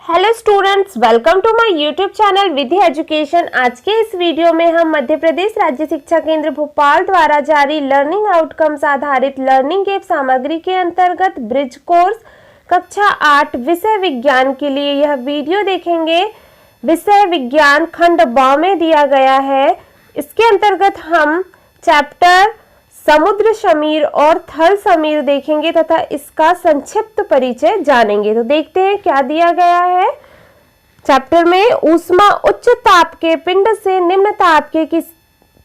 Hello students, welcome to my YouTube channel Vidhi education. आज के इस वीडियो में हम मध्य प्रदेश राज्य शिक्षा केंद्र भोपाल द्वारा जारी लर्निंग आउटकम्स आधारित लर्निंग एप सामग्री के अंतर्गत ब्रिज कोर्स कक्षा 8 विषय विज्ञान के लिए यह वीडियो देखेंगे। विषय विज्ञान खंड ब में दिया गया है। इसके अंतर्गत हम चैप्टर समुद्र समीर और थल समीर देखेंगे तथा इसका संक्षिप्त परिचय जानेंगे। तो देखते हैं क्या दिया गया है। चैप्टर में ऊष्मा उच्च ताप के पिंड से निम्न ताप के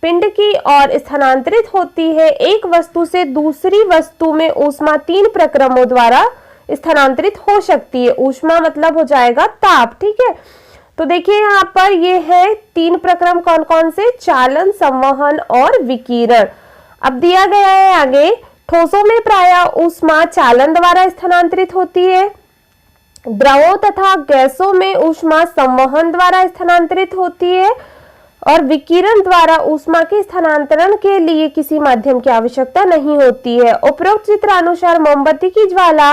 पिंड की ओर स्थानांतरित होती है। एक वस्तु से दूसरी वस्तु में ऊष्मा 3 प्रक्रमों द्वारा स्थानांतरित हो सकती है। ऊष्मा मतलब हो जाएगा ताप, ठीक है। तो देखिए यहाँ पर ये है 3 प्रक्रम कौन कौन से, चालन, संवहन और विकिरण। अब दिया गया है आगे, ठोसों में प्रायः ऊष्मा चालन द्वारा स्थानांतरित होती है। द्रवों तथा गैसों में ऊष्मा संवहन द्वारा स्थानांतरित होती है और विकिरण द्वारा ऊष्मा के स्थानांतरण के लिए किसी माध्यम की आवश्यकता नहीं होती है। उपरोक्त चित्रानुसार मोमबत्ती की ज्वाला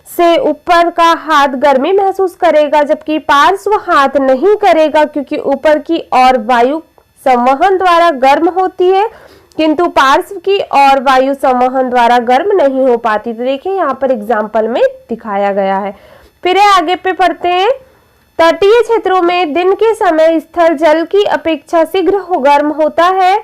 से ऊपर का हाथ गर्मी महसूस करेगा जबकि पार्श्व हाथ नहीं करेगा, क्योंकि ऊपर की ओर वायु संवहन द्वारा गर्म होती है किंतु पार्श्व की ओर वायु संवहन द्वारा गर्म नहीं हो पाती। तो देखिए यहाँ पर एग्जाम्पल में दिखाया गया है। फिर आगे पे पढ़ते हैं। तटीय क्षेत्रों में दिन के समय स्थल जल की अपेक्षा शीघ्र गर्म होता है।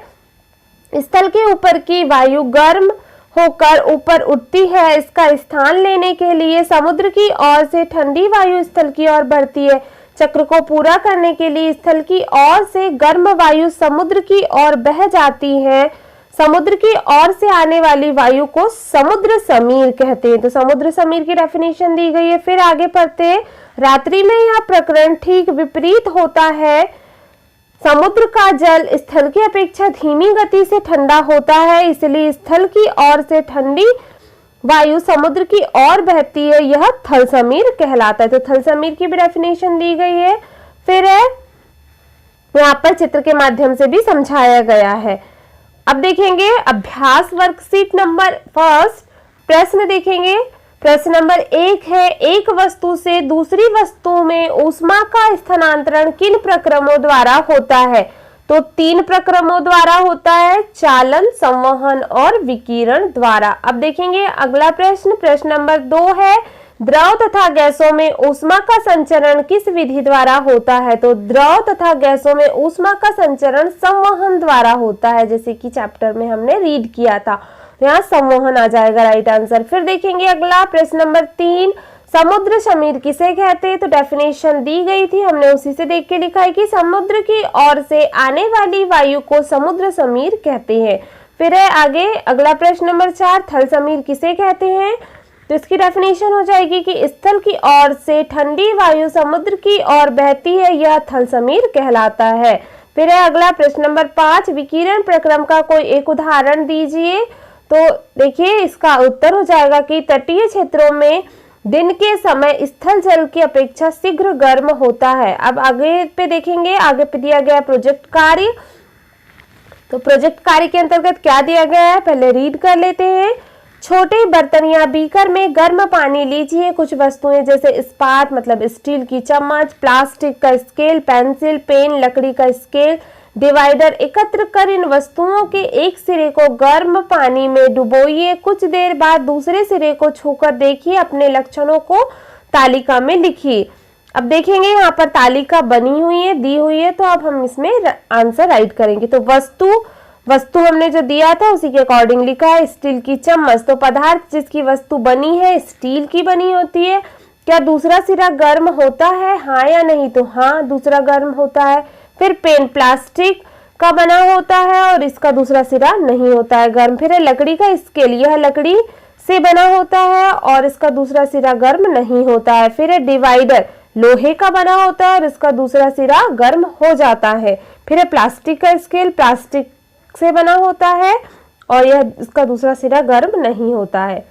स्थल के ऊपर की वायु गर्म होकर ऊपर उठती है। इसका स्थान लेने के लिए समुद्र की ओर से ठंडी वायु स्थल की ओर बढ़ती है। चक्र को पूरा करने के लिए स्थल की ओर से गर्म वायु समुद्र की ओर बह जाती है। समुद्र की ओर से आने वाली वायु को समुद्र समीर कहते हैं। तो समुद्र समीर की डेफिनेशन दी गई है। फिर आगे पढ़ते हैं। रात्रि में यह प्रकरण ठीक विपरीत होता है। समुद्र का जल स्थल की अपेक्षा धीमी गति से ठंडा होता है, इसलिए स्थल की ओर से ठंडी वायु समुद्र की ओर बहती है। यह थल समीर कहलाता है। तो थल समीर की भी डेफिनेशन दी गई है। फिर है यहाँ पर चित्र के माध्यम से भी समझाया गया है। अब देखेंगे अभ्यास वर्कशीट नंबर 1 प्रश्न देखेंगे। प्रश्न नंबर 1 है, एक वस्तु से दूसरी वस्तु में ऊष्मा का स्थानांतरण किन प्रक्रमों द्वारा होता है? तो 3 प्रक्रमों द्वारा होता है, चालन, संवहन और विकिरण द्वारा। अब देखेंगे अगला प्रश्न। प्रश्न नंबर 2 है, द्रव तथा गैसों में ऊष्मा का संचरण किस विधि द्वारा होता है? तो द्रव तथा गैसों में ऊष्मा का संचरण संवहन द्वारा होता है, जैसे कि चैप्टर में हमने रीड किया था। यहाँ संवहन आ जाएगा राइट आंसर। फिर देखेंगे अगला प्रश्न नंबर 3, समुद्र समीर किसे कहते हैं? तो डेफिनेशन दी गई थी, हमने उसी से देख के लिखा है कि समुद्र की ओर से आने वाली वायु को समुद्र समीर कहते हैं। फिर है आगे अगला प्रश्न नंबर 4, थल समीर किसे कहते हैं? तो इसकी डेफिनेशन हो जाएगी कि स्थल की ओर से ठंडी वायु समुद्र की ओर बहती है, यह थल समीर कहलाता है। फिर है अगला प्रश्न नंबर 5, विकिरण प्रक्रम का कोई एक उदाहरण दीजिए। तो देखिए इसका उत्तर हो जाएगा कि तटीय क्षेत्रों में दिन के समय स्थल जल की अपेक्षा शीघ्र गर्म होता है। अब आगे पे देखेंगे, आगे पे दिया गया प्रोजेक्ट कार्य। तो प्रोजेक्ट कार्य के अंतर्गत क्या दिया गया है पहले रीड कर लेते हैं। छोटे बर्तन या बीकर में गर्म पानी लीजिए। कुछ वस्तुएं जैसे इस्पात मतलब स्टील की चम्मच, प्लास्टिक का स्केल, पेंसिल, पेन, लकड़ी का स्केल, डिवाइडर एकत्र कर इन वस्तुओं के एक सिरे को गर्म पानी में डुबोइए। कुछ देर बाद दूसरे सिरे को छूकर देखिए, अपने लक्षणों को तालिका में लिखिए। अब देखेंगे यहाँ पर तालिका बनी हुई है, दी हुई है, तो अब हम इसमें आंसर राइट करेंगे। तो वस्तु हमने जो दिया था उसी के अकॉर्डिंग लिखा है। स्टील की चम्मच, तो पदार्थ जिसकी वस्तु बनी है स्टील की बनी होती है। क्या दूसरा सिरा गर्म होता है, हाँ या नहीं? तो हाँ, दूसरा गर्म होता है। फिर पेन प्लास्टिक का बना होता है और इसका दूसरा सिरा नहीं होता है गर्म। फिर है लकड़ी का स्केल, यह लकड़ी से बना होता है और इसका दूसरा सिरा गर्म नहीं होता है। फिर है डिवाइडर, लोहे का बना होता है और इसका दूसरा सिरा गर्म हो जाता है। फिर है प्लास्टिक का स्केल, प्लास्टिक से बना होता है और यह इसका दूसरा सिरा गर्म नहीं होता है।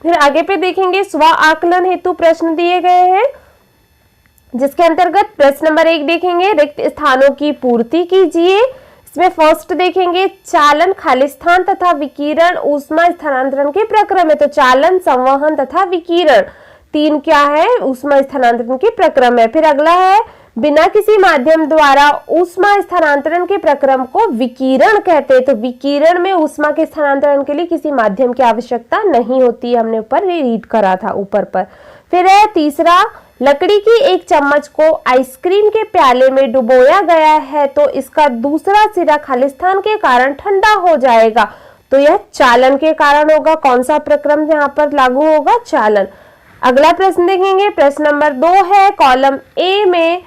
फिर आगे पे देखेंगे स्व आकलन हेतु प्रश्न दिए गए हैं, जिसके अंतर्गत प्रश्न नंबर 1 देखेंगे, रिक्त स्थानों की पूर्ति कीजिए। इसमें फर्स्ट देखेंगे चालन खाली स्थान तथा विकिरण ऊष्मा स्थानांतरण के प्रक्रम है। तो चालन, संवहन तथा विकिरण 3 क्या है, ऊष्मा स्थानांतरण के प्रक्रम है। फिर अगला है बिना किसी माध्यम द्वारा ऊष्मा स्थानांतरण के प्रक्रम को विकिरण कहते हैं। तो विकिरण में ऊष्मा के स्थानांतरण के लिए किसी माध्यम की आवश्यकता नहीं होती है, हमने ऊपर रीड करा था ऊपर पर। फिर है तीसरा, लकड़ी की एक चम्मच को आइसक्रीम के प्याले में डुबोया गया है तो इसका दूसरा सिरा खालिस्तान के कारण ठंडा हो जाएगा। तो यह चालन के कारण होगा। कौन सा प्रक्रम यहाँ पर लागू होगा, चालन। अगला प्रश्न देखेंगे, प्रश्न नंबर 2 है, कॉलम ए में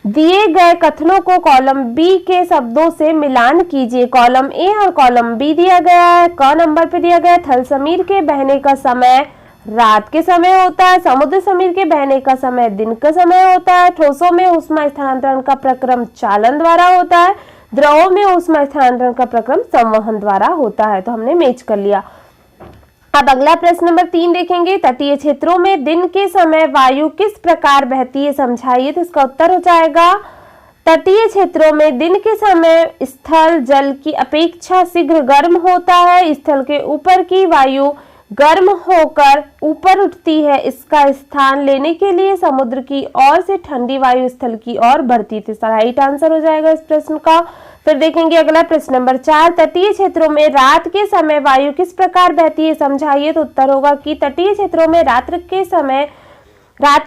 दिए गए कथनों को कॉलम बी के शब्दों से मिलान कीजिए। कॉलम ए और कॉलम बी दिया गया है। क नंबर पे दिया गया है, थल समीर के बहने का समय रात के समय होता है, समुद्र समीर के बहने का समय दिन का समय होता है, ठोसों में ऊष्मा स्थानांतरण का प्रक्रम चालन द्वारा होता है, द्रवों में ऊष्मा स्थानांतरण का प्रक्रम संवहन द्वारा होता है। तो हमने मैच कर लिया। अब अगला प्रश्न नंबर 3 देखेंगे, तटीय क्षेत्रों में दिन के समय वायु किस प्रकार बहती है समझाइए। तो इसका उत्तर हो जाएगा, तटीय क्षेत्रों में दिन के समय स्थल जल की अपेक्षा शीघ्र गर्म होता है। स्थल के ऊपर की वायु गर्म होकर ऊपर उठती है। इसका स्थान लेने के लिए समुद्र की ओर से ठंडी वायु स्थल की ओर बढ़ती है। तो राइट आंसर हो जाएगा इस प्रश्न का। फिर देखेंगे अगला प्रश्न नंबर 4, तटीय क्षेत्रों में रात के समय वायु किस प्रकार बहती है समझाइए। तो उत्तर होगा कि तटीय क्षेत्रों में रात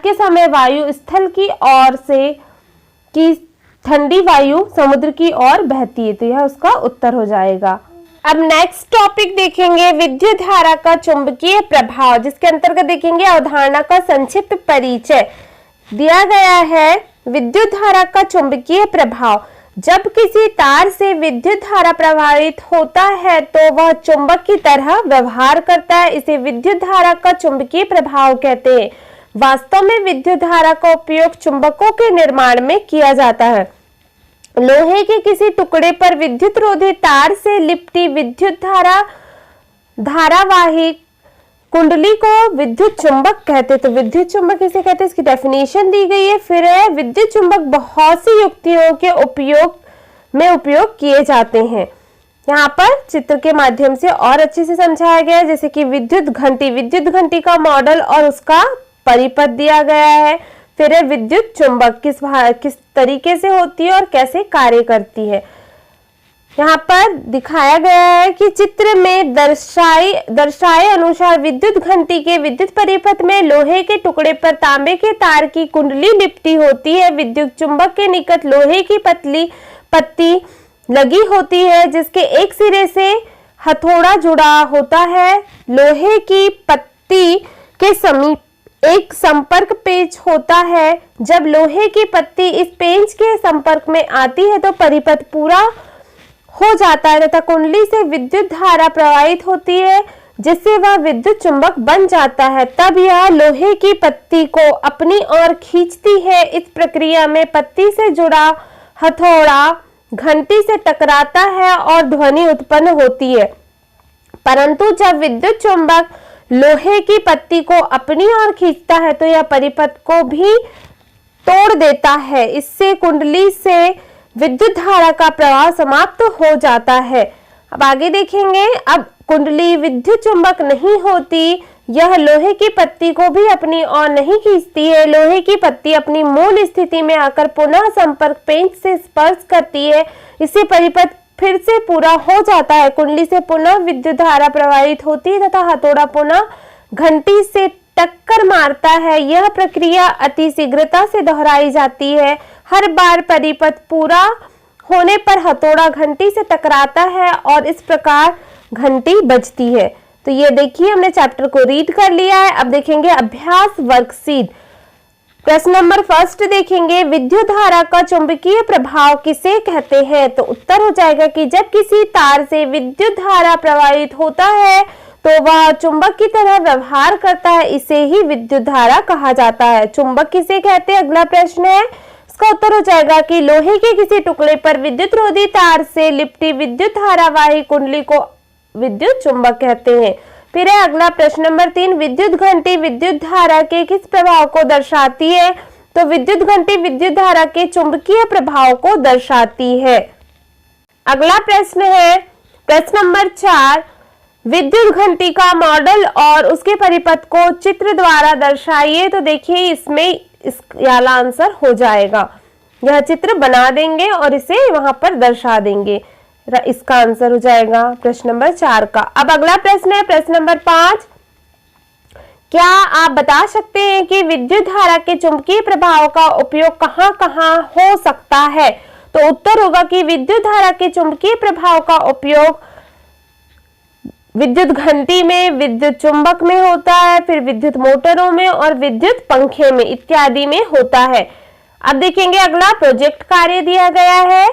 के समय वायु स्थल की ओर से की ठंडी वायु समुद्र की ओर बहती है। तो यह उसका उत्तर हो जाएगा। अब नेक्स्ट टॉपिक देखेंगे, विद्युत धारा का चुंबकीय प्रभाव, जिसके अंतर्गत देखेंगे अवधारणा का संक्षिप्त परिचय दिया गया है। विद्युत धारा का चुंबकीय प्रभाव, जब किसी तार से विद्युत धारा प्रवाहित होता है तो वह चुंबक की तरह व्यवहार करता है। इसे विद्युत धारा का चुंबकीय प्रभाव कहते हैं। वास्तव में विद्युत धारा का उपयोग चुंबकों के निर्माण में किया जाता है। लोहे के किसी टुकड़े पर विद्युत रोधी तार से लिपटी विद्युत धारावाही कुंडली को विद्युत चुंबक कहते हैं। तो विद्युत चुंबक इसे कहते हैं, इसकी डेफिनेशन दी गई है। फिर है विद्युत चुंबक बहुत सी युक्तियों के उपयोग किए जाते हैं। यहाँ पर चित्र के माध्यम से और अच्छे से समझाया गया है, जैसे कि विद्युत घंटी का मॉडल और उसका परिपथ दिया गया है। फिर है विद्युत चुंबक किस तरीके से होती है और कैसे कार्य करती है। यहाँ पर दिखाया गया है कि चित्र में दर्शाए अनुसार विद्युत घंटी के विद्युत परिपथ में लोहे के टुकड़े पर तांबे के तार की कुंडली लिपटी होती है। विद्युत चुंबक के निकट लोहे की पतली पत्ती लगी होती है, जिसके एक सिरे से हथौड़ा जुड़ा होता है। लोहे की पत्ती के समीप एक संपर्क पेंच होता है। जब लोहे की पत्ती इस पेंच के संपर्क में आती है तो परिपथ पूरा हो जाता है तथा कुंडली से विद्युत धारा प्रवाहित होती है, जिससे वह विद्युत चुंबक बन जाता है। तब यह लोहे की पत्ती को अपनी ओर खींचती है। इस प्रक्रिया में पत्ती से जुड़ा हथौड़ा घंटी से टकराता है और ध्वनि उत्पन्न होती है। परंतु जब विद्युत चुंबक लोहे की पत्ती को अपनी ओर खींचता है तो यह परिपथ को भी तोड़ देता है। इससे कुंडली से विद्युत धारा का प्रवाह समाप्त हो जाता है। अब आगे देखेंगे, अब कुंडली विद्युत चुंबक नहीं होती, यह लोहे की पत्ती को भी अपनी ओर नहीं खींचती है। लोहे की पत्ती अपनी मूल स्थिति में आकर पुनः संपर्क पेंच से स्पर्श करती है। इससे परिपथ फिर से पूरा हो जाता है। कुंडली से पुनः विद्युत धारा प्रवाहित होती है तथा हथौड़ा पुनः घंटी से टक्कर मारता है। यह प्रक्रिया अति शीघ्रता से दोहराई जाती है। हर बार परिपथ पूरा होने पर हथौड़ा घंटी से टकराता है और इस प्रकार घंटी बजती है। तो ये देखिए, हमने चैप्टर को रीड कर लिया है। अब देखेंगे अभ्यास वर्कशीट। प्रश्न नंबर 1 देखेंगे, विद्युत धारा का चुंबकीय प्रभाव किसे कहते हैं। तो उत्तर हो जाएगा कि जब किसी तार से विद्युत धारा प्रवाहित होता है तो वह चुंबक की तरह व्यवहार करता है, इसे ही विद्युत धारा कहा जाता है। चुंबक किसे कहते हैं, अगला प्रश्न है। इसका उत्तर हो जाएगा कि लोहे के किसी टुकड़े पर विद्युत रोधी तार से लिपटी विद्युत धारावाही कुंडली को विद्युत चुंबक कहते हैं। फिर है अगला प्रश्न नंबर 3, विद्युत घंटी विद्युत धारा के किस प्रभाव को दर्शाती है। तो विद्युत घंटी विद्युत धारा के चुंबकीय प्रभाव को दर्शाती है। अगला प्रश्न है प्रश्न नंबर 4, विद्युत घंटी का मॉडल और उसके परिपथ को चित्र द्वारा दर्शाइए। तो देखिए इसमें इस वाला आंसर हो जाएगा, यह चित्र बना देंगे और इसे वहां पर दर्शा देंगे, इसका आंसर हो जाएगा प्रश्न नंबर 4 का। अब अगला प्रश्न है प्रश्न नंबर 5। क्या आप बता सकते हैं कि विद्युत धारा के चुंबकीय प्रभाव का उपयोग कहां कहां हो सकता है? तो उत्तर होगा कि विद्युत धारा के चुंबकीय प्रभाव का उपयोग विद्युत घंटी में, विद्युत चुंबक में होता है, फिर विद्युत मोटरों में और विद्युत पंखे में इत्यादि में होता है। अब देखेंगे अगला प्रोजेक्ट कार्य दिया गया है।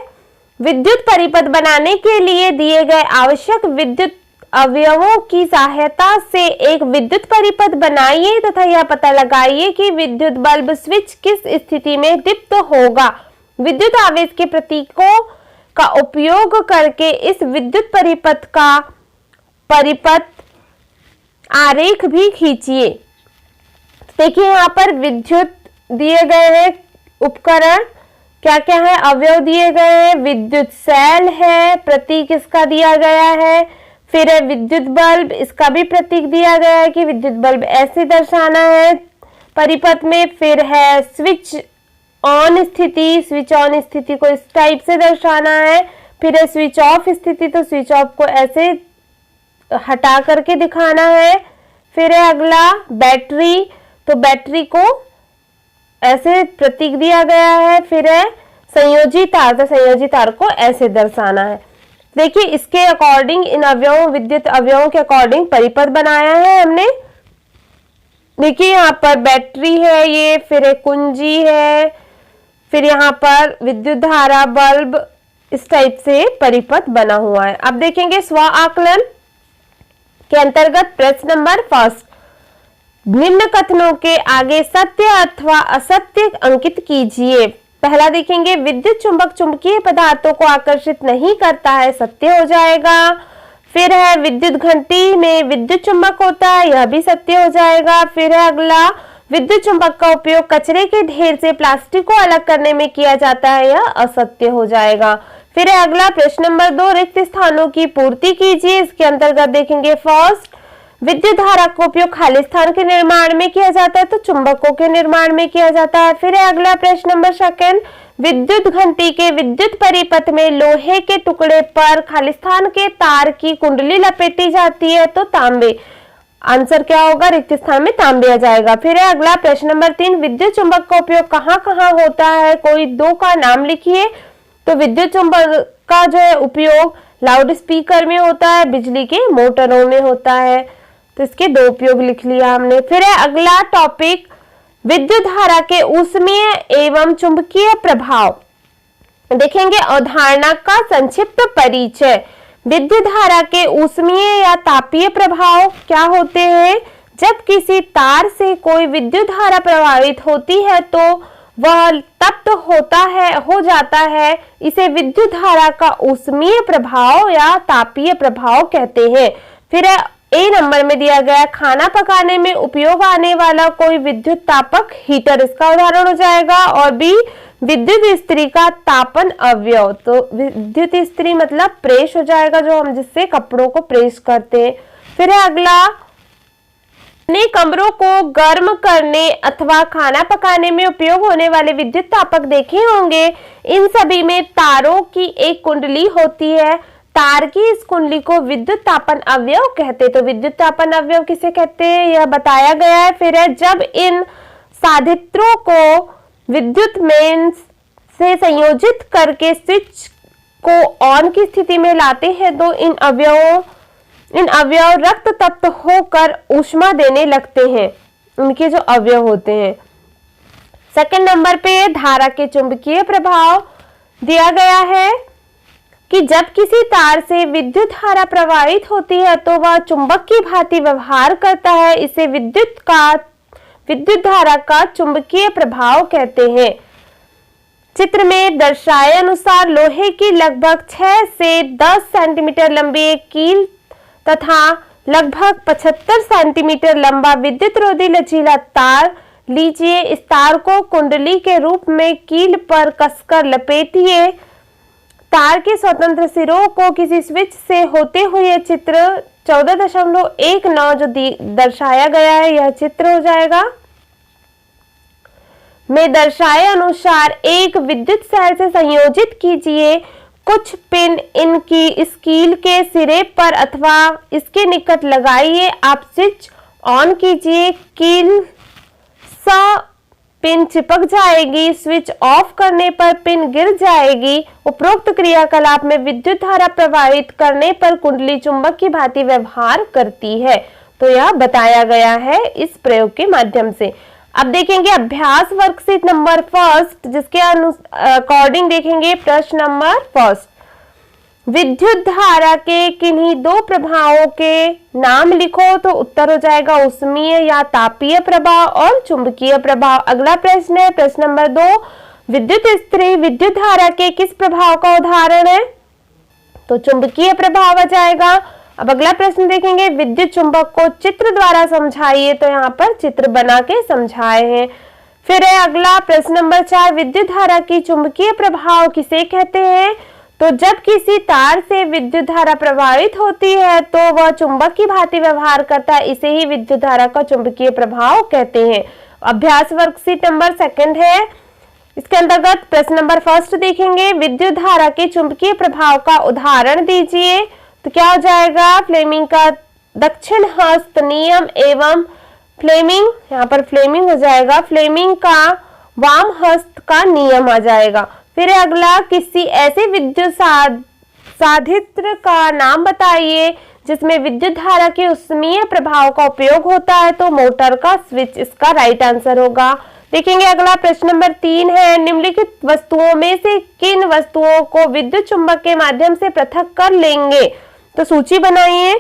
विद्युत परिपथ बनाने के लिए दिए गए आवश्यक विद्युत अवयवों की सहायता से एक विद्युत परिपथ बनाइए तथा यह पता लगाइए कि विद्युत बल्ब स्विच किस स्थिति में दीप्त होगा। विद्युत आवेश के प्रतीकों का उपयोग करके इस विद्युत परिपथ का परिपथ आरेख भी खींचिए। देखिए यहाँ पर विद्युत दिए गए हैं उपकरण, क्या क्या है, अवयव दिए गए हैं, विद्युत सेल है, प्रतीक इसका दिया गया है, फिर है विद्युत बल्ब, इसका भी प्रतीक दिया गया है कि विद्युत बल्ब ऐसे दर्शाना है परिपथ में, फिर है स्विच ऑन स्थिति, स्विच ऑन स्थिति को इस टाइप से दर्शाना है, फिर है स्विच ऑफ स्थिति, तो स्विच ऑफ को ऐसे हटा करके दिखाना है, फिर है अगला बैटरी, तो बैटरी को ऐसे प्रतीक दिया गया है, फिर है संयोजी तार, तो संयोजी तार को ऐसे दर्शाना है। देखिए इसके अकॉर्डिंग इन अवयवों, विद्युत अवयवों के अकॉर्डिंग परिपथ बनाया है हमने। देखिए यहाँ पर बैटरी है ये, फिर है कुंजी है, फिर यहाँ पर विद्युत धारा, बल्ब, इस टाइप से परिपथ बना हुआ है। अब देखेंगे स्व आकलन के अंतर्गत प्रश्न नंबर 1। निम्न कथनों के आगे सत्य अथवा असत्य अंकित कीजिए। पहला देखेंगे विद्युत चुंबक चुंबकीय पदार्थों को आकर्षित नहीं करता है, सत्य हो जाएगा। फिर है विद्युत घंटी में विद्युत चुंबक होता है, यह भी सत्य हो जाएगा। फिर है अगला विद्युत चुंबक का उपयोग कचरे के ढेर से प्लास्टिक को अलग करने में किया जाता है, यह असत्य हो जाएगा। फिर है अगला प्रश्न नंबर 2, रिक्त स्थानों की पूर्ति कीजिए। इसके अंतर्गत देखेंगे फर्स्ट, विद्युत धारा का उपयोग खाली स्थान के निर्माण में किया जाता है, तो चुंबकों के निर्माण में किया जाता है। फिर है अगला प्रश्न नंबर 2, विद्युत घंटी के विद्युत परिपथ में लोहे के टुकड़े पर खाली स्थान के तार की कुंडली लपेटी जाती है, तो तांबे। आंसर क्या होगा, रिक्त स्थान में तांबे आ जाएगा। फिर है अगला प्रश्न नंबर 3, विद्युत चुंबक का उपयोग कहाँ कहाँ होता है, कोई 2 का नाम लिखिए। तो विद्युत चुंबक का जो है उपयोग लाउड स्पीकर में होता है, बिजली के मोटरों में होता है, तो इसके 2 उपयोग लिख लिया हमने। फिर है अगला टॉपिक, विद्युत धारा के ऊष्मीय एवं चुंबकीय प्रभाव। देखेंगे अवधारणा का संक्षिप्त परिचय। विद्युत धारा के ऊष्मीय या तापीय प्रभाव क्या होते हैं? जब किसी तार से कोई विद्युत धारा प्रवाहित होती है तो वह तप्त हो जाता है, इसे विद्युत धारा का ऊष्मीय प्रभाव या तापीय प्रभाव कहते हैं। फिर ए नंबर में दिया गया खाना पकाने में उपयोग आने वाला कोई विद्युत तापक हीटर, इसका उदाहरण हो जाएगा। और बी विद्युत इस्त्री का तापन अवयव, तो विद्युत इस्त्री मतलब प्रेस हो जाएगा, जो हम जिससे कपड़ों को प्रेस करते हैं। फिर है अगला, अपने कमरों को गर्म करने अथवा खाना पकाने में उपयोग होने वाले विद्युत तापक देखे होंगे। इन सभी में तारों की एक कुंडली होती है, तार की इस कुंडली को विद्युत तापन अवयव कहते हैं। तो विद्युत तापन अवयव किसे कहते हैं, यह बताया गया है। फिर है जब इन साधित्रों को विद्युत मेन्स से संयोजित करके स्विच को ऑन की स्थिति में लाते हैं तो इन अवयव रक्त तप्त होकर ऊष्मा देने लगते हैं, उनके जो अवयव होते हैं। सेकंड नंबर पे धारा के चुंबकीय प्रभाव दिया गया है कि जब किसी तार से विद्युत धारा प्रवाहित होती है तो वह चुंबक की भांति व्यवहार करता है, इसे विद्युत धारा का चुंबकीय प्रभाव कहते हैं। चित्र में दर्शाए अनुसार लोहे की लगभग 6 से 10 सेंटीमीटर लंबी एक कील तथा लगभग 75 सेंटीमीटर लंबा विद्युत रोधी लचीला तार लीजिए। इस तार को कुंडली के रूप में कील पर कसकर लपेटिए। तार के स्वतंत्र सिरों को किसी स्विच से होते हुए चित्र 14.19 जो दर्शाया गया है यह चित्र हो जाएगा। में दर्शाए अनुसार एक विद्युत सेल से संयोजित कीजिए। कुछ पिन इनकी स्कील के सिरे पर अथवा इसके निकट लगाइए। आप स्विच ऑन कीजिए, कील सा पिन चिपक जाएगी। स्विच ऑफ करने पर पिन गिर जाएगी। उपरोक्त क्रियाकलाप में विद्युत धारा प्रवाहित करने पर कुंडली चुंबक की भांति व्यवहार करती है। तो यह बताया गया है इस प्रयोग के माध्यम से। अब देखेंगे अभ्यास वर्कशीट नंबर 1 जिसके अकॉर्डिंग देखेंगे प्रश्न नंबर 1। विद्युत धारा के किन्हीं दो प्रभावों के नाम लिखो। तो उत्तर हो जाएगा उष्मीय या तापीय प्रभाव और चुंबकीय प्रभाव। अगला प्रश्न है प्रश्न नंबर 2। विद्युत स्त्री विद्युत धारा के किस प्रभाव का उदाहरण है? तो चुंबकीय प्रभाव आ जाएगा। अब अगला प्रश्न देखेंगे विद्युत चुंबक को चित्र द्वारा समझाइए। तो यहाँ पर चित्र बना के समझाए हैं। फिर है अगला प्रश्न नंबर 4। विद्युत धारा की चुंबकीय प्रभाव किसे कहते हैं? तो जब किसी तार से विद्युत धारा प्रवाहित होती है तो वह चुंबक की भांति व्यवहार करता है, इसे ही विद्युत धारा का चुंबकीय प्रभाव कहते हैं। अभ्यास वर्कशीट नंबर 2 है। इसके अंतर्गत प्रश्न नंबर 1 देखेंगे विद्युत धारा के चुंबकीय प्रभाव का उदाहरण दीजिए। तो क्या हो जाएगा? फ्लेमिंग का दक्षिण हस्त नियम एवं फ्लेमिंग, यहाँ पर फ्लेमिंग हो जाएगा, फ्लेमिंग का वाम हस्त का नियम आ जाएगा। फिर अगला किसी ऐसे विद्युत साधित्र का नाम बताइए जिसमें विद्युत धारा के उष्मीय प्रभाव का उपयोग होता है। तो मोटर का स्विच इसका राइट आंसर होगा। देखेंगे अगला प्रश्न नंबर 3 है। निम्नलिखित वस्तुओं में से किन वस्तुओं को विद्युत चुंबक के माध्यम से पृथक कर लेंगे? तो सूची बनाइए।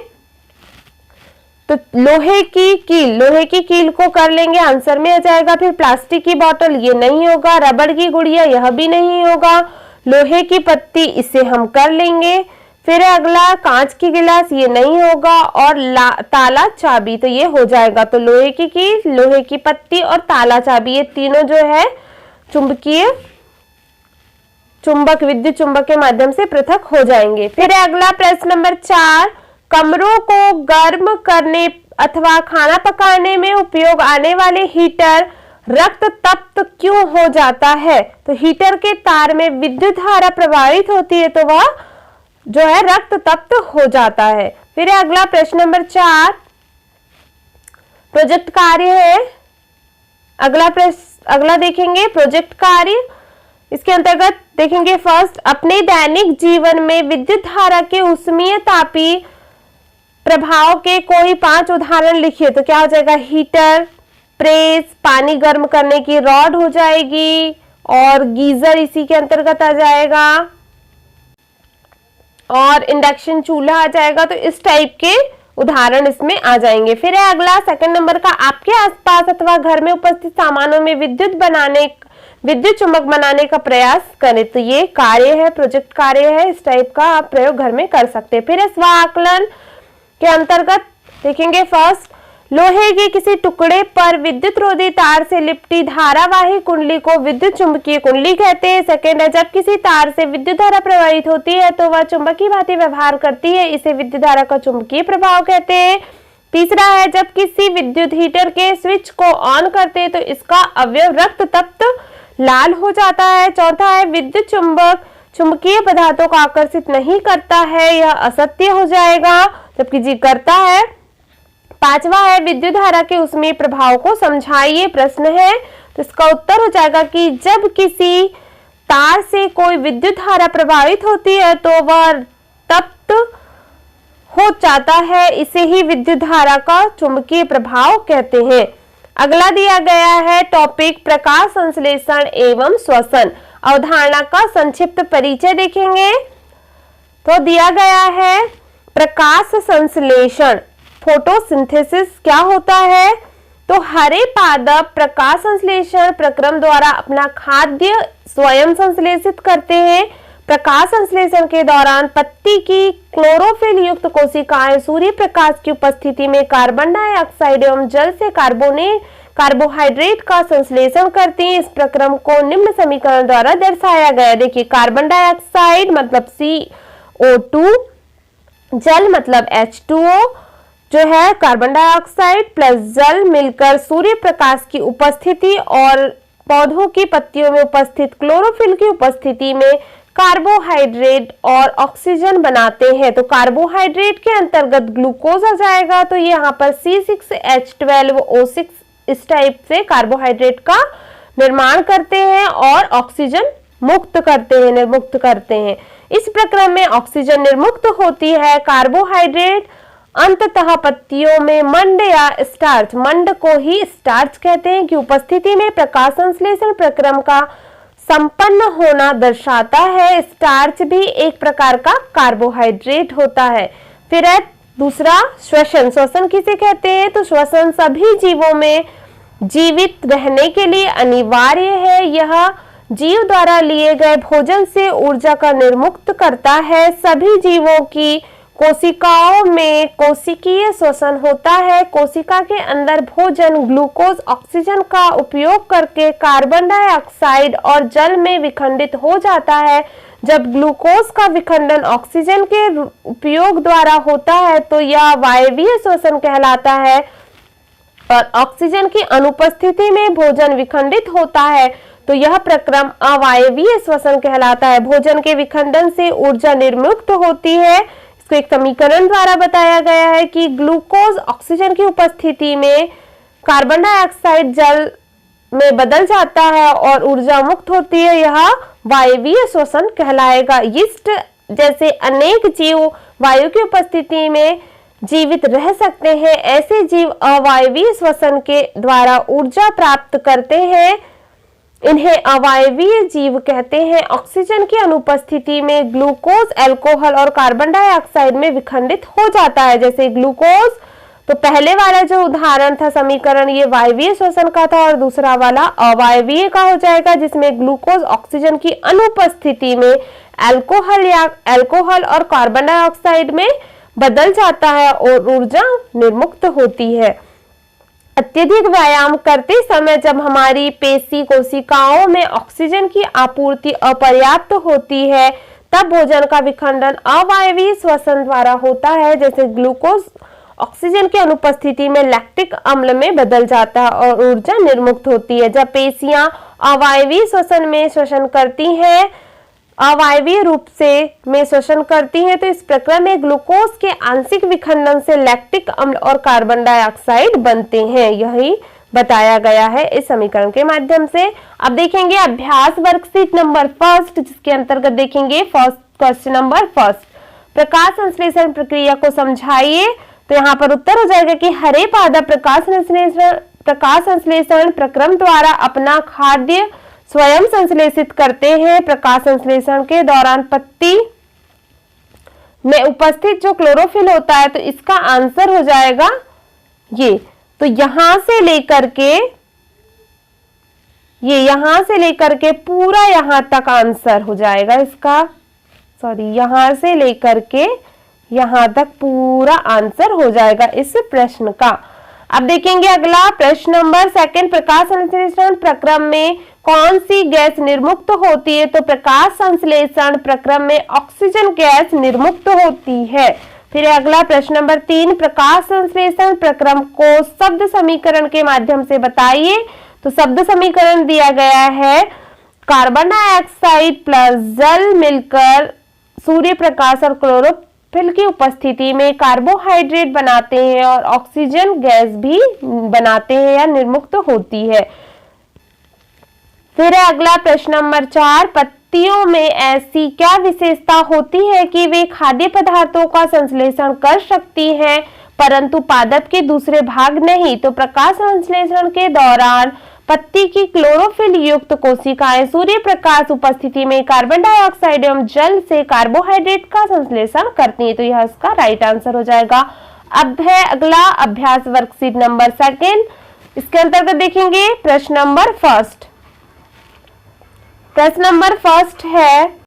तो लोहे की कील को कर लेंगे, आंसर में आ जाएगा। फिर प्लास्टिक की बोतल ये नहीं होगा। रबड़ की गुड़िया यह भी नहीं होगा। लोहे की पत्ती इसे हम कर लेंगे। फिर अगला कांच की गिलास ये नहीं होगा और ताला चाबी तो ये हो जाएगा। तो लोहे की कील, लोहे की पत्ती और ताला चाबी ये तीनों जो है विद्युत चुंबक के माध्यम से पृथक हो जाएंगे। फिर अगला प्रश्न नंबर 4। कमरों को गर्म करने अथवा खाना पकाने में उपयोग आने वाले हीटर रक्त तप्त क्यों हो जाता है? तो हीटर के तार में विद्युत धारा प्रवाहित होती है तो वह जो है रक्त तप्त हो जाता है। फिर अगला प्रश्न नंबर 4 प्रोजेक्ट कार्य है। अगला देखेंगे प्रोजेक्ट कार्य। इसके अंतर्गत देखेंगे फर्स्ट, अपने दैनिक जीवन में विद्युत धारा के उष्मीय तापीय प्रभाव के कोई 5 उदाहरण लिखिए। तो क्या हो जाएगा? हीटर, प्रेस, पानी गर्म करने की रॉड हो जाएगी और गीजर इसी के अंतर्गत आ जाएगा और इंडक्शन चूल्हा आ जाएगा। तो इस टाइप के उदाहरण इसमें आ जाएंगे। फिर है अगला सेकंड नंबर का, आपके आसपास अथवा घर में उपस्थित सामानों में विद्युत चुंबक बनाने का प्रयास करें। तो ये कार्य है, प्रोजेक्ट कार्य है। इस टाइप का आप प्रयोग घर में कर सकते हैं। फिर है स्व आकलन के अंतर्गत देखेंगे फर्स्ट, लोहे के किसी टुकड़े पर विद्युत रोधी तार से लिपटी धारावाही कुंडली को विद्युत चुंबकीय कुंडली कहते हैं। सेकंड है, जब किसी तार से विद्युत धारा प्रवाहित होती है तो वह चुंबक की भांति व्यवहार करती है, इसे विद्युत धारा का चुंबकीय प्रभाव कहते हैं। तीसरा है, जब किसी विद्युत हीटर के स्विच को ऑन करते हैं तो इसका अवयव रक्त तप्त लाल हो जाता है। चौथा है, विद्युत चुंबक चुंबकीय पदार्थों को आकर्षित नहीं करता है, यह असत्य हो जाएगा, जबकि जी करता है। पांचवा है, विद्युत धारा के उष्मीय प्रभाव को समझाइए, प्रश्न है। तो इसका उत्तर हो जाएगा कि जब किसी तार से कोई विद्युत धारा प्रवाहित होती है तो वह तप्त हो जाता है, इसे ही विद्युत धारा का चुंबकीय प्रभाव कहते हैं। अगला दिया गया है टॉपिक प्रकाश संश्लेषण एवं श्वसन। अवधारणा का संक्षिप्त परिचय देखेंगे। तो दिया गया है प्रकाश संश्लेषण, फोटोसिंथेसिस क्या होता है? तो हरे पादप प्रकाश संश्लेषण प्रक्रम द्वारा अपना खाद्य स्वयं संश्लेषित करते हैं। प्रकाश संश्लेषण के दौरान पत्ती की क्लोरोफिल युक्त कोशिकाएं सूर्य प्रकाश की उपस्थिति में कार्बन डाइऑक्साइड एवं जल से कार्बोहाइड्रेट का संश्लेषण करती हैं। इस प्रक्रम को निम्न समीकरण द्वारा दर्शाया गया। देखिए, कार्बन डाइऑक्साइड मतलब CO2 जल मतलब H2O जो है कार्बन डाइऑक्साइड प्लस जल मिलकर सूर्य प्रकाश की उपस्थिति और पौधों की पत्तियों में उपस्थित क्लोरोफिल की उपस्थिति में कार्बोहाइड्रेट और ऑक्सीजन बनाते हैं। तो कार्बोहाइड्रेट के अंतर्गत ग्लूकोज आ जाएगा, तो ये यहाँ पर C6H12O6 इस टाइप से कार्बोहाइड्रेट का निर्माण करते हैं और ऑक्सीजन मुक्त करते हैं, निर्मुक्त करते हैं। इस प्रक्रम में ऑक्सीजन निर्मुक्त होती है। कार्बोहाइड्रेट अंततः पत्तियों में मंड या स्टार्च, मंड को ही स्टार्च कहते हैं, की उपस्थिति में प्रकाश संश्लेषण प्रक्रम का संपन्न होना दर्शाता है। स्टार्च भी एक प्रकार का कार्बोहाइड्रेट होता है। फिर है दूसरा श्वसन। श्वसन किसे कहते हैं? तो श्वसन सभी जीवों में जीवित रहने के लिए अनिवार्य है। यह जीव द्वारा लिए गए भोजन से ऊर्जा का निर्मुक्त करता है। सभी जीवों की कोशिकाओं में कोशिकीय श्वसन होता है। कोशिका के अंदर भोजन ग्लूकोज ऑक्सीजन का उपयोग करके कार्बन डाइऑक्साइड और जल में विखंडित हो जाता है। जब ग्लूकोज का विखंडन ऑक्सीजन के उपयोग द्वारा होता है तो यह वायवीय श्वसन कहलाता है और ऑक्सीजन की अनुपस्थिति में भोजन विखंडित होता है तो यह प्रक्रम अवायवीय श्वसन कहलाता है। भोजन के विखंडन से ऊर्जा निर्मुक्त होती है। इसको एक समीकरण द्वारा बताया गया है कि ग्लूकोज ऑक्सीजन की उपस्थिति में कार्बन डाइऑक्साइड जल में बदल जाता है और ऊर्जा मुक्त होती है। यह वायवीय श्वसन कहलाएगा। यीस्ट जैसे अनेक जीव वायु की उपस्थिति में जीवित रह सकते हैं। ऐसे जीव अवायवीय श्वसन के द्वारा ऊर्जा प्राप्त करते हैं। इन्हें अवायवीय जीव कहते हैं। ऑक्सीजन की अनुपस्थिति में ग्लूकोज अल्कोहल और कार्बन डाइऑक्साइड में विखंडित हो जाता है। जैसे ग्लूकोज, तो पहले वाला जो उदाहरण था समीकरण ये वायवीय श्वसन का था और दूसरा वाला अवायवीय का हो जाएगा, जिसमें ग्लूकोज ऑक्सीजन की अनुपस्थिति में अल्कोहल और कार्बन डाइऑक्साइड में बदल जाता है और ऊर्जा निर्मुक्त होती है। अत्यधिक व्यायाम करते समय जब हमारी पेशी कोशिकाओं में ऑक्सीजन की आपूर्ति अपर्याप्त होती है तब भोजन का विखंडन अवायवीय श्वसन द्वारा होता है। जैसे ग्लूकोज ऑक्सीजन की अनुपस्थिति में लैक्टिक अम्ल में बदल जाता है और ऊर्जा निर्मुक्त होती है। जब पेशियां अवायवीय श्वसन में श्वसन करती हैं, अवायवीय रूप से में श्वसन करती हैं, तो इस प्रक्रिया में ग्लूकोज के आंशिक विखंडन से लैक्टिक अम्ल और कार्बन डाइऑक्साइड बनते हैं। यही बताया गया है इस समीकरण के माध्यम से। अब देखेंगे अभ्यास वर्कशीट नंबर 1, जिसके अंतर्गत देखेंगे फर्स्ट क्वेश्चन नंबर 1, प्रकाश संश्लेषण प्रक्रिया को समझाइए। तो यहाँ पर उत्तर हो जाएगा कि हरे पादप प्रकाश संश्लेषण प्रक्रम द्वारा अपना खाद्य स्वयं संश्लेषित करते हैं। प्रकाश संश्लेषण के दौरान पत्ती में उपस्थित जो क्लोरोफिल होता है, तो इसका आंसर हो जाएगा ये। तो यहां से लेकर के पूरा यहां तक आंसर हो जाएगा इसका। यहां से लेकर के यहां तक पूरा आंसर हो जाएगा इस प्रश्न का। अब देखेंगे अगला प्रश्न नंबर 2, प्रकाश संश्लेषण प्रक्रम में कौन सी गैस निर्मुक्त होती है? तो प्रकाश संश्लेषण प्रक्रम में ऑक्सीजन गैस निर्मुक्त होती है। फिर अगला प्रश्न नंबर 3, प्रकाश संश्लेषण प्रक्रम को शब्द समीकरण के माध्यम से बताइए। तो शब्द समीकरण दिया गया है कार्बन डाइऑक्साइड प्लस जल मिलकर सूर्य प्रकाश और क्लोरोफिल की उपस्थिति में कार्बोहाइड्रेट बनाते हैं और ऑक्सीजन गैस भी बनाते हैं या निर्मुक्त होती है। फिर अगला प्रश्न नंबर 4, पत्तियों में ऐसी क्या विशेषता होती है कि वे खाद्य पदार्थों का संश्लेषण कर सकती हैं परंतु पादप के दूसरे भाग नहीं? तो प्रकाश संश्लेषण के दौरान पत्ती की क्लोरोफिल युक्त कोशिकाएं सूर्य प्रकाश उपस्थिति में कार्बन डाइऑक्साइड एवं जल से कार्बोहाइड्रेट का संश्लेषण करती है। तो यह इसका राइट आंसर हो जाएगा। अब है अगला अभ्यास वर्कशीट नंबर 2, इसके अंतर्गत देखेंगे प्रश्न नंबर 1। प्रश्न नंबर 1 है,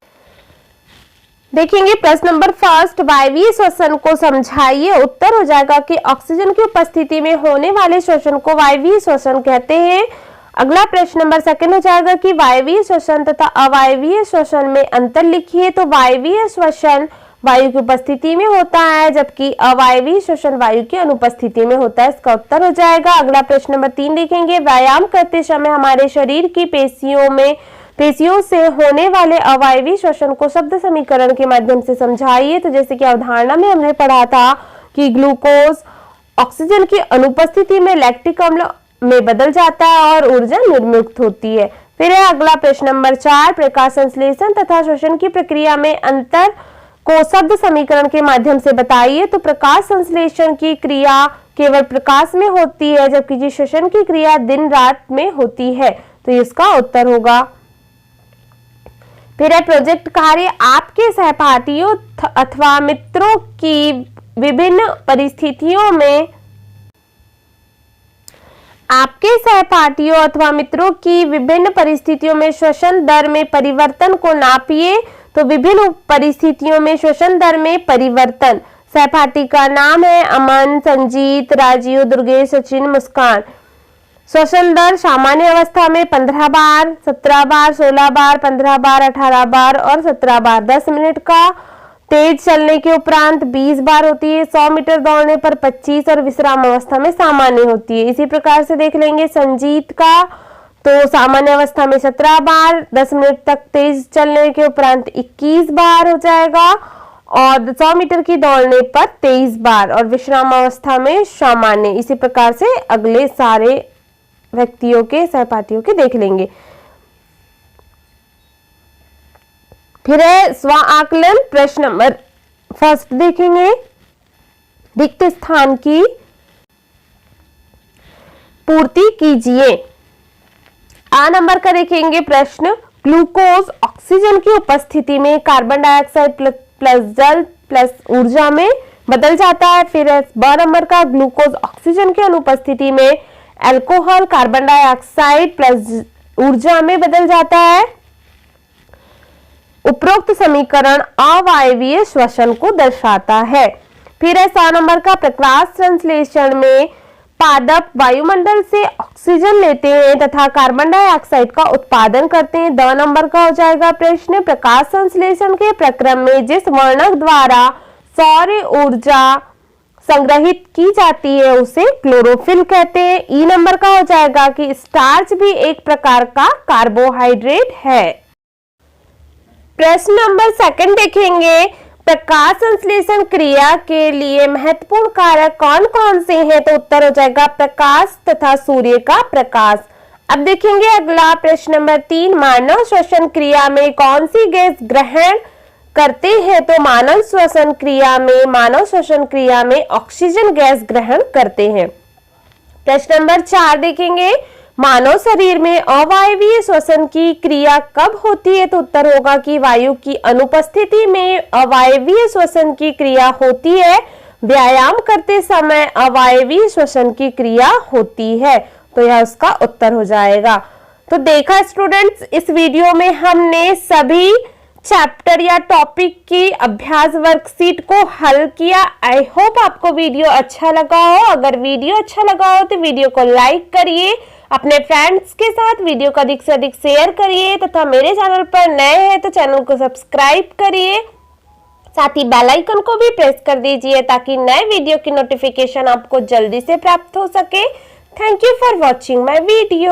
देखेंगे प्रश्न नंबर 1, वायवीय श्वसन को समझाइए। उत्तर हो जाएगा कि ऑक्सीजन की उपस्थिति में होने वाले श्वसन को वायवीय श्वसन कहते हैं। अगला प्रश्न नंबर 2 हो जाएगा कि वायवीय श्वसन तथा अवायवीय श्वसन में अंतर लिखिए। तो वायवीय श्वसन वायु की उपस्थिति में होता है, जबकि अवायवीय श्वसन वायु की अनुपस्थिति में होता है। इसका उत्तर हो जाएगा। अगला प्रश्न नंबर 3 देखेंगे। व्यायाम करते समय हमारे शरीर की पेशियों से होने वाले अवायवीय श्वसन को शब्द समीकरण के माध्यम से समझाइए। तो जैसे कि अवधारणा में हमने पढ़ा था कि ग्लूकोज ऑक्सीजन की अनुपस्थिति में लैक्टिक अम्ल में बदल जाता है और ऊर्जा निर्मुक्त होती है। फिर है अगला प्रश्न नंबर 4। प्रकाश संश्लेषण तथा श्वसन की प्रक्रिया में अंतर को शब्द समीकरण के माध्यम से बताइए। तो प्रकाश संश्लेषण की क्रिया केवल प्रकाश में होती है, जबकि श्वसन की क्रिया दिन रात में होती है। तो इसका उत्तर होगा। फिर है प्रोजेक्ट कार्य। आपके सहपाठियों अथवा मित्रों की विभिन्न परिस्थितियों में श्वसन दर में परिवर्तन को नापिए। तो विभिन्न परिस्थितियों में श्वसन दर में परिवर्तन। सहपाठी का नाम है अमन, संजीत, राजीव, दुर्गेश, सचिन, मुस्कान। श्वसन दर सामान्य अवस्था में 15 बार, 17 बार, 16 बार, 15 बार, 18 बार और 17 बार 10 मिनट का। तेज चलने के उपरांत 20 बार होती है। 100 मीटर दौड़ने पर 25 और विश्राम अवस्था में सामान्य होती है। इसी प्रकार से देख लेंगे संजीत का। तो सामान्य अवस्था में 17 बार, 10 मिनट तक तेज चलने के उपरांत 21 बार हो जाएगा और 100 मीटर की दौड़ने पर 23 बार और विश्राम अवस्था में सामान्य। इसी प्रकार से अगले सारे व्यक्तियों के सहपाठियों के देख लेंगे। फिर है स्व आकलन। प्रश्न नंबर 1 देखेंगे। रिक्त स्थान की पूर्ति कीजिए। आ नंबर का देखेंगे प्रश्न। ग्लूकोज ऑक्सीजन की उपस्थिति में कार्बन डाइऑक्साइड प्लस जल प्लस ऊर्जा में बदल जाता है। फिर है ब नंबर का। ग्लूकोज ऑक्सीजन की अनुपस्थिति में अल्कोहल कार्बन डाइऑक्साइड प्लस ऊर्जा में बदल जाता है। उपरोक्त समीकरण अवायवीय श्वसन को दर्शाता है। फिर है 7 नंबर का। प्रकाश संश्लेषण में पादप वायुमंडल से ऑक्सीजन लेते हैं तथा कार्बन डाइऑक्साइड का उत्पादन करते हैं। 2 नंबर का हो जाएगा प्रश्न। प्रकाश संश्लेषण के प्रक्रम में जिस वर्णक द्वारा सौर ऊर्जा संग्रहित की जाती है उसे क्लोरोफिल कहते हैं। ई नंबर का हो जाएगा कि स्टार्च भी एक प्रकार का कार्बोहाइड्रेट है। प्रश्न नंबर 2 देखेंगे। प्रकाश संश्लेषण क्रिया के लिए महत्वपूर्ण कारक कौन कौन से हैं? तो उत्तर हो जाएगा प्रकाश तथा सूर्य का प्रकाश। अब देखेंगे अगला प्रश्न नंबर 3। मानव श्वसन क्रिया में कौन सी गैस ग्रहण करते हैं? तो मानव श्वसन क्रिया में ऑक्सीजन गैस ग्रहण करते हैं। प्रश्न नंबर 4 देखेंगे। मानव शरीर में अवायवीय श्वसन की क्रिया कब होती है? तो उत्तर होगा कि वायु की अनुपस्थिति में अवायवीय श्वसन की क्रिया होती है। व्यायाम करते समय अवायवीय श्वसन की क्रिया होती है। तो यह उसका उत्तर हो जाएगा। तो देखा स्टूडेंट्स, इस वीडियो में हमने सभी चैप्टर या टॉपिक की अभ्यास वर्कशीट को हल किया। आई होप आपको वीडियो अच्छा लगा हो। अगर वीडियो अच्छा लगा हो तो वीडियो को लाइक करिए, अपने फ्रेंड्स के साथ वीडियो को अधिक से अधिक शेयर करिए तथा मेरे चैनल पर नए हैं तो चैनल को सब्सक्राइब करिए। साथ ही बेल आइकन को भी प्रेस कर दीजिए ताकि नए वीडियो की नोटिफिकेशन आपको जल्दी से प्राप्त हो सके। Thank you for watching my video.